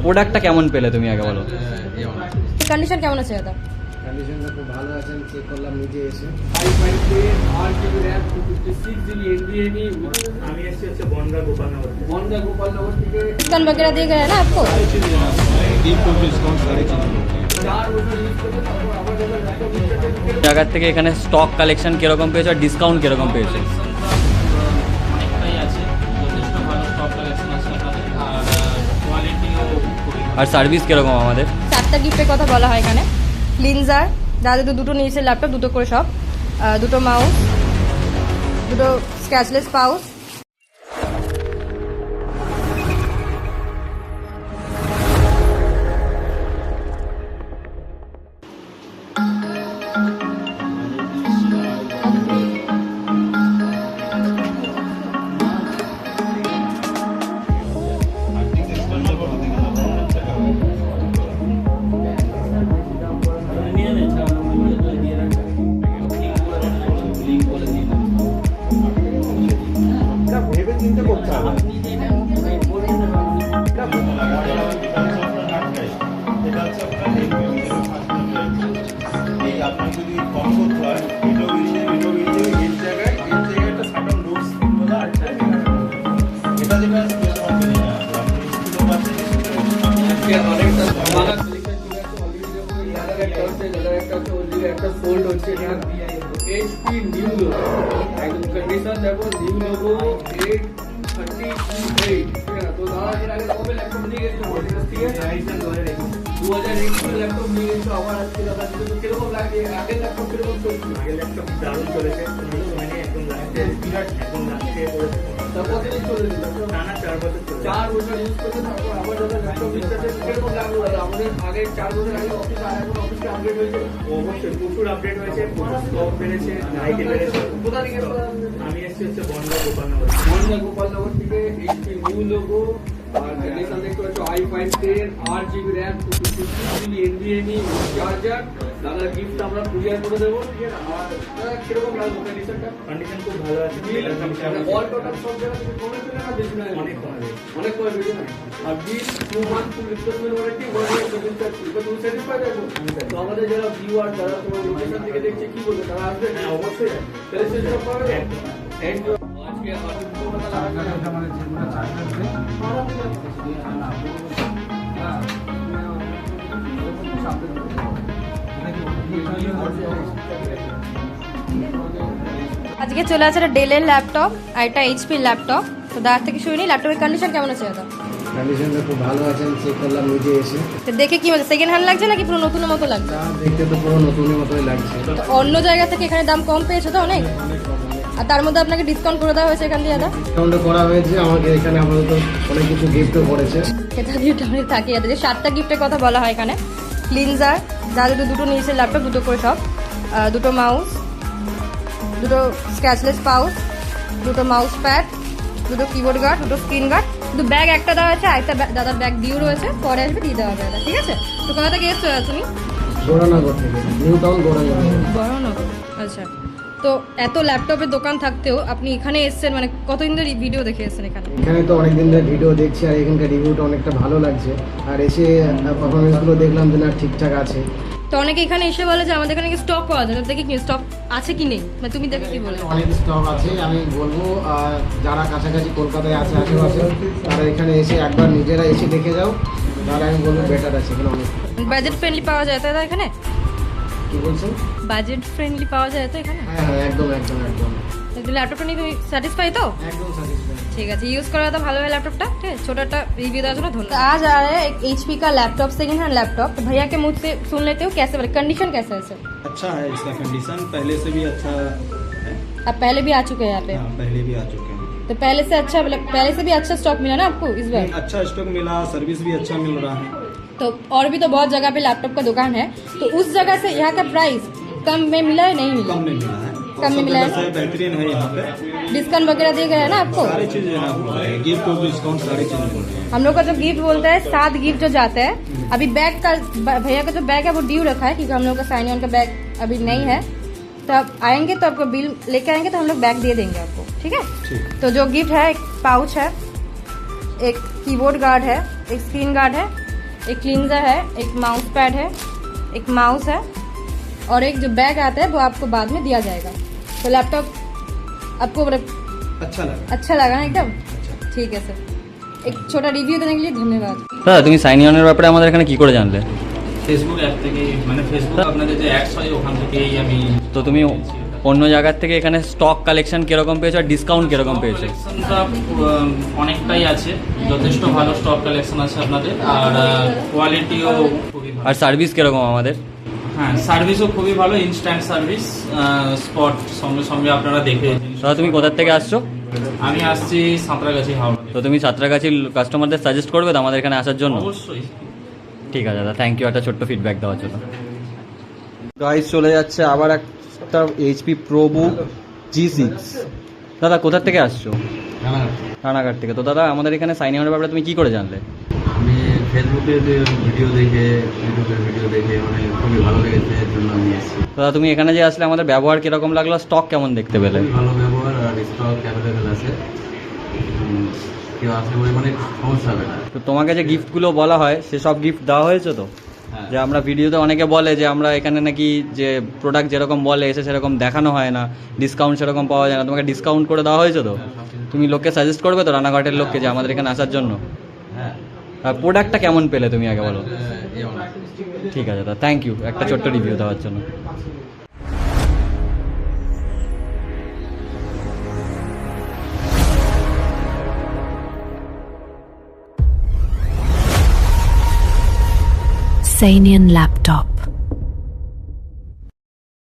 প্রোডাক্টটা কেমন পেলে তুমি আগে বলো? কন্ডিশন কেমন আছে দাদা? কন্ডিশনটা খুব ভালো আছে, আমি চেক করলাম নিজে এসে। আমি এসেছি হচ্ছে বনগা গোপালনগর থেকে। डिस्काउंट वगैरह दिए गए हैं ना आपको? জায়গার থেকে এখানে স্টক কালেকশন কিরকম পেয়েছো আর ডিসকাউন্ট কিরকম পেয়েছো? অনেকটাই আছে, যথেষ্ট ভালো স্টক কালেকশন আছে এখানে, আর কোয়ালিটিও খুবই ভালো। আর সার্ভিস কিরকম আমাদের? 4টা গিফটের কথা বলা হয় এখানে। ক্লিনজার দাদা দুটো নিয়েছে, ল্যাপটপ দুটো করে সব, দুটো মাউস, দুটো স্ক্র্যাচলেস পাউচ। ভেবে চিন্তে করতে হবে। আপনার যদি কম করতে হয় ভিডিও এর জায়গায় একটা সাটার নোটস বলা আছে, এটা যেটা স্পেস কোম্পানি না একটা ফোল্ড হচ্ছে HP নিউ লোগো, একদম কন্ডিশন দেখো, নিউ লোগো 838, ঠিক আছে? তো দাদা এর আগে কবে ল্যাপটপ নিয়ে গেছিল? 2021 ল্যাপটপ নিয়ে গেছিল, আবার আজকে দাদা তো কিরকম লাগে? আগের ল্যাপটপ কিরকম চলছে? আগের ল্যাপটপ দারুণ চলেছে, মানে একদম লাগছে বিরাট, একদম লাগছে করেছে। তারপর কতদিন চলেছে? টানা 4 বছর চলেছে। 4 বছর ইউজ করতে, তারপর আবার দাদা ল্যাপটপ নিচ্ছে, কিরকম লাগলো দাদা? আমাদের আগে 4 বছর আগে অফিস, আর এখন অফিসে আপডেট হয়েছে। অবশ্যই প্রচুর আপডেট হয়েছে, প্রচুর স্টক বেড়েছে, নাইটি বেড়েছে। কোথা থেকে? আমি এসেছি হচ্ছে বনগা গোপালনগর থেকে। HP নিউ লোগো, আর কন্ডিশন দেখতে পাচ্ছ i5-10, 8GB RAM, 256GB NVMe charger. দাদা গিফট আমরা কুরিয়ার করে দেবো, ঠিক আছে? আর দাদা কিরকম লাগলো কন্ডিশনটা? কন্ডিশন খুব ভালো আছে, অল টোটাল সব জায়গা থেকে কমে ছিল না বেশি? না অনেক কমে বেশি না। আর বিল 2 মান্থ ফুল replacement warranty, 1 year service charge. তো তুমি স্যাটিসফাইড আছো? তো আমাদের যারা ভিউয়ার, যারা তোমার লোকেশন থেকে দেখছে, কি বলবে তারা আসবে? হ্যাঁ অবশ্যই, তাহলে সেটা পাবে। Thank you. আজকে আর দুটো কথা লাগবে। আজকে চলে আছে একটা ডেলের ল্যাপটপ আর একটা এইচপির ল্যাপটপ। তো দাদার থেকে শুনি ল্যাপটপের কন্ডিশন কেমন আছে দাদা? কন্ডিশনটা খুব ভালো আছে, আমি চেক করলাম নিজে এসে। তো দেখে কি বলছে, সেকেন্ড হ্যান্ড লাগছে নাকি পুরো নতুনের মতো লাগছে? দেখতে তো পুরো নতুনের মতোই লাগছে। তো অন্য জায়গা থেকে এখানে দাম কম পেয়েছো তো অনেক, আর তার মধ্যে আপনাকে ডিসকাউন্ট করে দেওয়া হয়েছে এখান দিয়ে দাদা? ডিসকাউন্ট করা হয়েছে, আমাকে এখানে আপাতত অনেক কিছু গিফটও করেছে। এটা দিয়ে আমি থাকি যাতে যে 7টা গিফটের কথা বলা হয় এখানে। ক্লিনজার দাদা দুটো নিয়েছে, ল্যাপটপ দুটো করে সব, দুটো মাউস, দুটো স্ক্র্যাচলেস পাউচ, দুটো মাউস প্যাড, দুটো কিবোর্ড গার্ড, দুটো স্ক্রিন গার্ড, দুটো ব্যাগ একটা দেওয়া আছে, আর একটা দাদার ব্যাগ দিয়েও রয়েছে, পরে আসবে দিয়ে দেওয়া হবে দাদা, ঠিক আছে? তো কোথা থেকে এসছো তুমি? গৌরানগর থেকে, নিউ টাউন গৌরানগর। বড়নগর, আচ্ছা। তো এত ল্যাপটপের দোকান থাকতেও আপনি এখানে এসেছেন, মানে কতদিন ধরে ভিডিও দেখে এসেছেন এখানে? এখানে তো অনেকদিন ধরে ভিডিও দেখছি, আর এখানকার রিভিউটা অনেকটা ভালো লাগছে, আর এসে পারফরমেন্সগুলো দেখলাম যে না ঠিকঠাক আছে। তো অনেকে এখানে এসে বলে যে আমাদের এখানে স্টক পাওয়া যায়, দেখে কি স্টক আছে কি নেই, মানে তুমি দেখে কি বলবে? অনেক স্টক আছে, আমি বলবো যারা কাছাকাছি কলকাতায় আছে আশেপাশে, তারা এখানে এসে একবার নিজেরা এসে দেখে যাও, তাহলে আমি বলবো বেটার আছে এখানে অনেক। বাজেট ফ্রেন্ডলি পাওয়া যায় তো এখানে? কি বলছেন? বাজেট ফ্রেন্ডলি পাওয়া যায় তো এখানে? হ্যাঁ হ্যাঁ, একদম একদম একদম ল্যাপটপটা নিয়ে তুমি স্যাটিসফাই তো? একদম স্যাটিসফাইড। ठीक है, यूज करा था ভালো है लैपटॉप ठीक है। छोटा सा रिव्यू देना था धन्यवाद। आज आ रहा है एक HP का लैपटॉप, सेकंड हैंड लैपटॉप। तो भैया के मुंह से सुन लेते हो कैसे, कंडीशन कैसा है सर? अच्छा है इसका कंडीशन, पहले से भी अच्छा है। आप पहले भी आ चुके हैं यहाँ पे? हाँ, पहले भी आ चुके हैं। तो पहले से अच्छा, पहले से भी अच्छा स्टॉक मिला ना आपको इस बार? अच्छा स्टॉक मिला, सर्विस भी अच्छा मिल रहा है। तो और भी तो बहुत जगह पे लैपटॉप का दुकान है, तो उस जगह से यहाँ का प्राइस कम में मिला है नहीं मिला? कम में मिला है, कम में मिला है। सब बेहतरीन है यहाँ पे। डिस्काउंट वगैरह दिए गए हैं ना आपको? सारी चीजें है, गिफ्ट और डिस्काउंट सारी चीजें बोल रहे हैं। हम लोग का जो गिफ्ट बोलता है 7 गिफ्ट जो जाते हैं। अभी बैग का, भैया का जो बैग है वो ड्यू रखा है, क्योंकि हम लोग का साइन ऑन का बैग अभी नहीं है। तो आप आएंगे तो आपको बिल लेके आएंगे तो हम लोग बैग दे देंगे आपको, ठीक है? तो जो गिफ्ट है, एक पाउच है, एक कीबोर्ड गार्ड है, एक स्क्रीन गार्ड है, एक क्लींजर है, एक माउस पैड है, एक माउस है और एक जो बैग आता है वो आपको बाद में दिया जाएगा। तो लैपटॉप आपको अच्छा लगा ना एकदम? ठीक है सर, एक छोटा रिव्यू देने के लिए धन्यवाद। দাদা তুমি সাইন অনের ব্যাপারে আমাদের এখানে কি করে জানলে? ফেসবুক অ্যাপ থেকে, মানে ফেসবুক আপনাদের যে অ্যাডস হয় ওখান থেকেই আমি। তো তুমি অন্য জায়গার থেকে এখানে স্টক কালেকশন কিরকম পেয়েছো আর ডিসকাউন্ট কিরকম পেয়েছো? কালেকশনটা অনেকটাই আছে, যথেষ্ট ভালো স্টক কালেকশন আছে আপনাদের, আর কোয়ালিটিও খুবই ভালো। আর সার্ভিস কিরকম আমাদের? হ্যাঁ, সার্ভিসও খুবই ভালো, ইনস্ট্যান্ট সার্ভিস, স্পট সঙ্গে সঙ্গে আপনারা দেখে। দাদা তুমি কোথা থেকে আসছো? আমি আসছি সাঁতরাগাছি, হাওড়া। তো তুমি সাঁতরাগাছির কাস্টমারদের সাজেস্ট করবে তো আমাদের এখানে আসার জন্য? অবশ্যই। ঠিক আছে দাদা, থ্যাংক ইউ একটা ছোট্ট ফিডব্যাক দেওয়ার জন্য। গাইস চলে যাচ্ছে আবার একটা এইচপি প্রোবুক G6। দাদা কোথা থেকে আসছো? রানাঘাট থেকে। তো দাদা আমাদের এখানে সাইন অনের ব্যাপারে তুমি কি করে জানলে? আমি ফেসবুকের ভিডিও দেখে, ইউটিউবের ভিডিও দেখে মানে খুবই ভালো লেগেছে, এর জন্য আমি এসেছি। দাদা তুমি এখানে যে আসলে আমাদের ব্যবহার কিরকম লাগলো, স্টক কেমন দেখতে পেলে? খুবই ভালো ব্যবহার আর স্টক অ্যাভেলেবেল আছে, কেউ আসলে মানে সমস্যা হবে না। তো তোমাকে যে গিফটগুলো বলা হয় সেসব গিফট দেওয়া হয়েছে তো? হ্যাঁ। যে আমরা ভিডিওতে অনেকে বলে যে আমরা এখানে নাকি যে প্রোডাক্ট যেরকম বলে এসে সেরকম দেখানো হয় না, ডিসকাউন্ট সেরকম পাওয়া যায় না, তোমাকে ডিসকাউন্ট করে দেওয়া হয়েছে তো? তুমি লোককে সাজেস্ট করবে তো রানাঘাটের লোককে যে আমাদের এখানে আসার জন্য? হ্যাঁ, আর প্রোডাক্টটা কেমন পেলে তুমি আগে বলো? যেমন ঠিক আছে দাদা, থ্যাংক ইউ একটা ছোট্ট রিভিউ দেওয়ার জন্য। Sanian laptop.